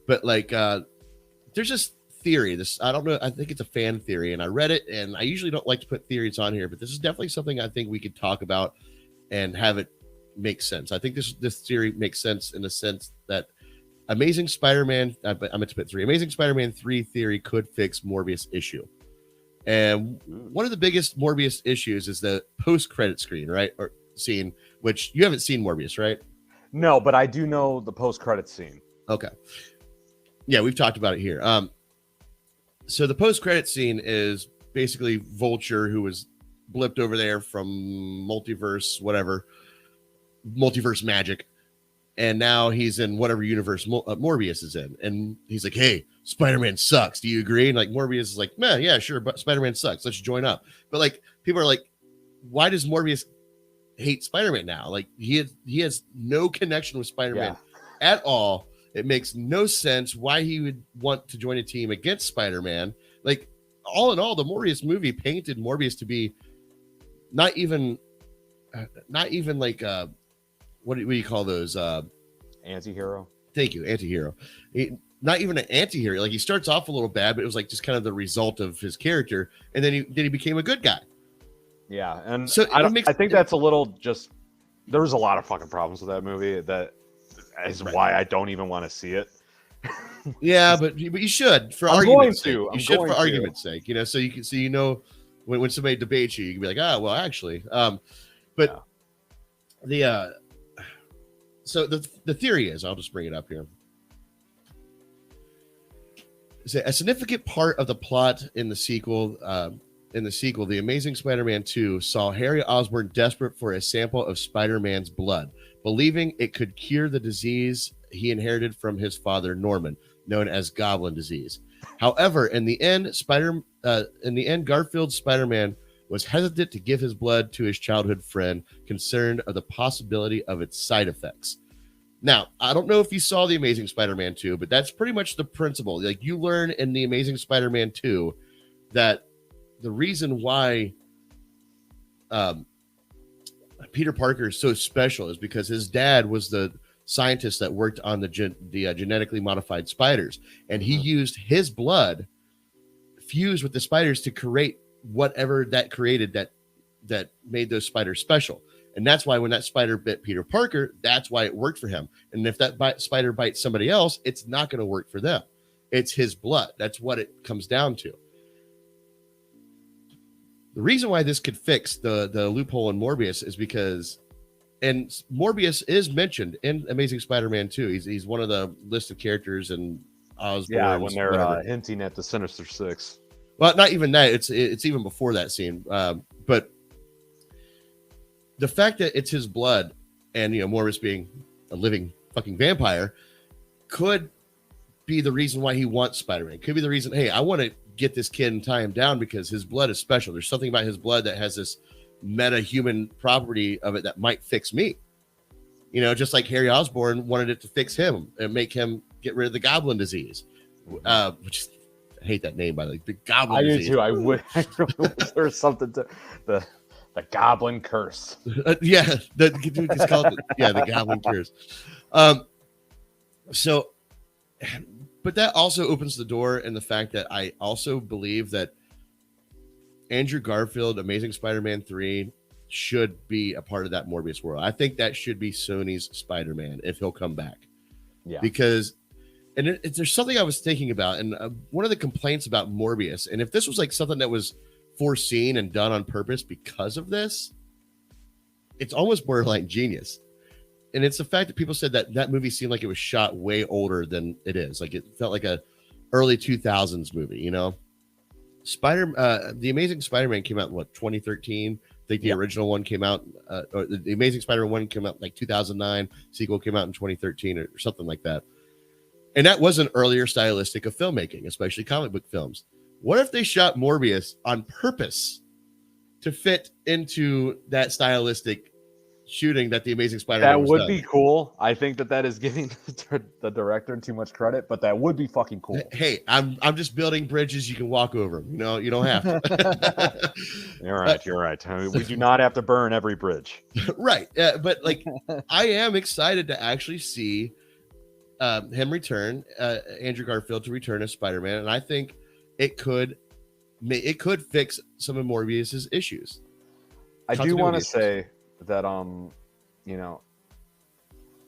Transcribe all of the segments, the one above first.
But like, there's this theory. I don't know. I think it's a fan theory, and I read it. And I usually don't like to put theories on here, but this is definitely something I think we could talk about and have it make sense. I think this theory makes sense in the sense that Amazing Spider-Man. I meant to put 3. Amazing Spider-Man 3 theory could fix Morbius issue. And one of the biggest Morbius issues is the post-credit screen, right? Or scene, which you haven't seen Morbius, right? No, but I do know the post-credit scene. Okay. Yeah, we've talked about it here. So the post-credit scene is basically Vulture, who was blipped over there from multiverse magic. And now he's in whatever universe Morbius is in. And he's like, hey, Spider-Man sucks. Do you agree? And like Morbius is like, man, yeah, sure. But Spider-Man sucks. Let's join up. But like people are like, why does Morbius hate Spider-Man now? Like he has no connection with Spider-Man at all. It makes no sense why he would want to join a team against Spider-Man. Like all in all, the Morbius movie painted Morbius to be not even like what do you call those? Anti-hero. Thank you, anti-hero. Not even an anti-hero. Like he starts off a little bad, but it was like just kind of the result of his character, and then he became a good guy. Yeah, and so I think that's a little just. There's a lot of fucking problems with that movie. That is why I don't even want to see it. Yeah, but you should for argument's sake. You should for argument's sake. You know, so you know when somebody debates you, you can be like, well, actually, but yeah. So the theory is, I'll just bring it up here. So a significant part of the plot in the sequel, The Amazing Spider-Man 2, saw Harry Osborn desperate for a sample of Spider-Man's blood, believing it could cure the disease he inherited from his father Norman, known as Goblin disease. However, in the end, Garfield's Spider-Man was hesitant to give his blood to his childhood friend, concerned of the possibility of its side effects. Now, I don't know if you saw The Amazing Spider-Man 2, but that's pretty much the principle. Like you learn in The Amazing Spider-Man 2 that the reason why Peter Parker is so special is because his dad was the scientist that worked on the genetically modified spiders, and he used his blood fused with the spiders to create whatever that created that made those spiders special. And that's why when that spider bit Peter Parker, that's why it worked for him. And if that spider bites somebody else, it's not going to work for them. It's his blood. That's what it comes down to. The reason why this could fix the loophole in Morbius is because, and Morbius is mentioned in Amazing Spider-Man 2. He's one of the listed characters in Osborn. Yeah, when they're hinting at the Sinister Six. Well, not even that. It's even before that scene. But the fact that it's his blood, and Morbius being a living fucking vampire, could be the reason why he wants Spider-Man. Could be the reason. Hey, I want to get this kid and tie him down because his blood is special. There's something about his blood that has this meta-human property of it that might fix me. Just like Harry Osborn wanted it to fix him and make him get rid of the Goblin disease, which. I hate that name, by the way. The Goblin disease. I do too. I really wish there was something to the Goblin curse. Yeah, it's called the Goblin curse. So, but that also opens the door in the fact that I also believe that Andrew Garfield, Amazing Spider-Man 3, should be a part of that Morbius world. I think that should be Sony's Spider-Man if he'll come back. Yeah, because. And there's something I was thinking about, and one of the complaints about Morbius, and if this was like something that was foreseen and done on purpose because of this, it's almost borderline genius. And it's the fact that people said that movie seemed like it was shot way older than it is. Like it felt like a early 2000s movie, The Amazing Spider-Man came out in 2013. I think the original one came out, or the Amazing Spider-Man 1 came out like 2009. Sequel came out in 2013 or something like that. And that was an earlier stylistic of filmmaking, especially comic book films. What if they shot Morbius on purpose to fit into that stylistic shooting that the Amazing Spider-Man that would be cool. I think that is giving the director too much credit, but that would be fucking cool. Hey, I'm just building bridges. You can walk over them. You don't have to. You're right. I mean, we do not have to burn every bridge. Right. But like, I am excited to actually see him return, Andrew Garfield to return as Spider-Man, and I think it could fix some of Morbius's issues. I do want to say that you know,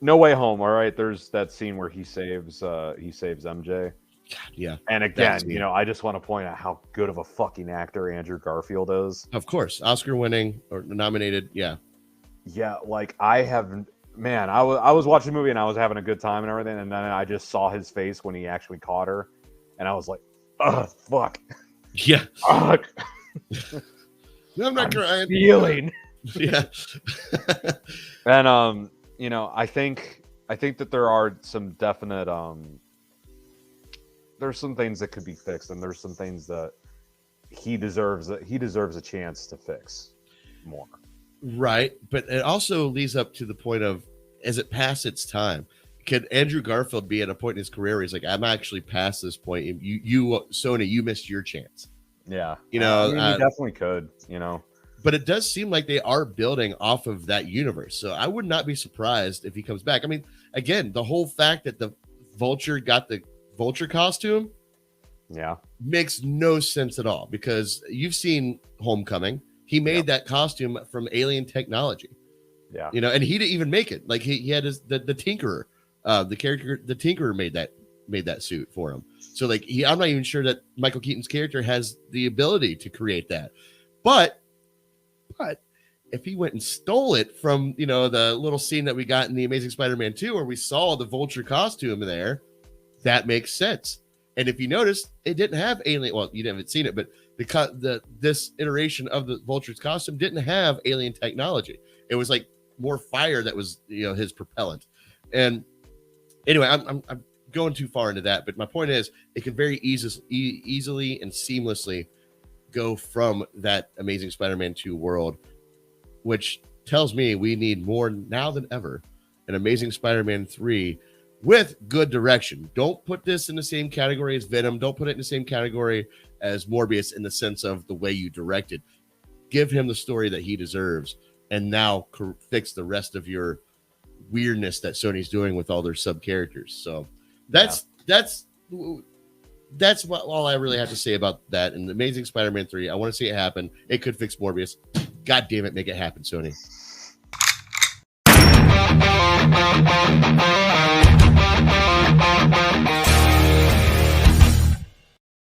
No Way Home, all right, there's that scene where he saves MJ. Yeah. And again, you know, I just want to point out how good of a fucking actor Andrew Garfield is. Of course, Oscar winning or nominated. Yeah. Yeah, like I was watching the movie and I was having a good time and everything, and then I just saw his face when he actually caught her, and I was like, "Ugh, fuck." Yeah. Fuck. I'm not crying. Feeling. Yeah. And you know, I think that there are some definite there's some things that could be fixed, and there's some things that he deserves a chance to fix more. Right, but it also leads up to the point of, is it past its time? Could Andrew Garfield be at a point in his career where he's like, I'm actually past this point. You Sony, you missed your chance. Yeah, you know, he definitely could. You know, but it does seem like they are building off of that universe. So I would not be surprised if he comes back. I mean, again, the whole fact that the Vulture got the Vulture costume, makes no sense at all, because you've seen Homecoming. He made that costume from alien technology. Yeah, you know, and he didn't even make it. Like he had the Tinkerer, the character, the Tinkerer made that suit for him. So like I'm not even sure that Michael Keaton's character has the ability to create that. But if he went and stole it from, you know, the little scene that we got in the Amazing Spider-Man 2 where we saw the Vulture costume there, that makes sense. And if you notice, it didn't have alien. Well, you haven't seen it, but this iteration of the Vulture's costume didn't have alien technology. It was like more fire that was, you know, his propellant. And anyway, I'm going too far into that, but my point is, it can very easily and seamlessly go from that Amazing Spider-Man 2 world, which tells me we need more now than ever an Amazing Spider-Man 3 with good direction. Don't put this in the same category as Venom. Don't put it in the same category as Morbius in the sense of the way you directed. Give him the story that he deserves, and now fix the rest of your weirdness that Sony's doing with all their sub characters. So that's what all I really have to say about that. And Amazing Spider-Man 3, I want to see it happen. It could fix Morbius. God damn it, make it happen, Sony.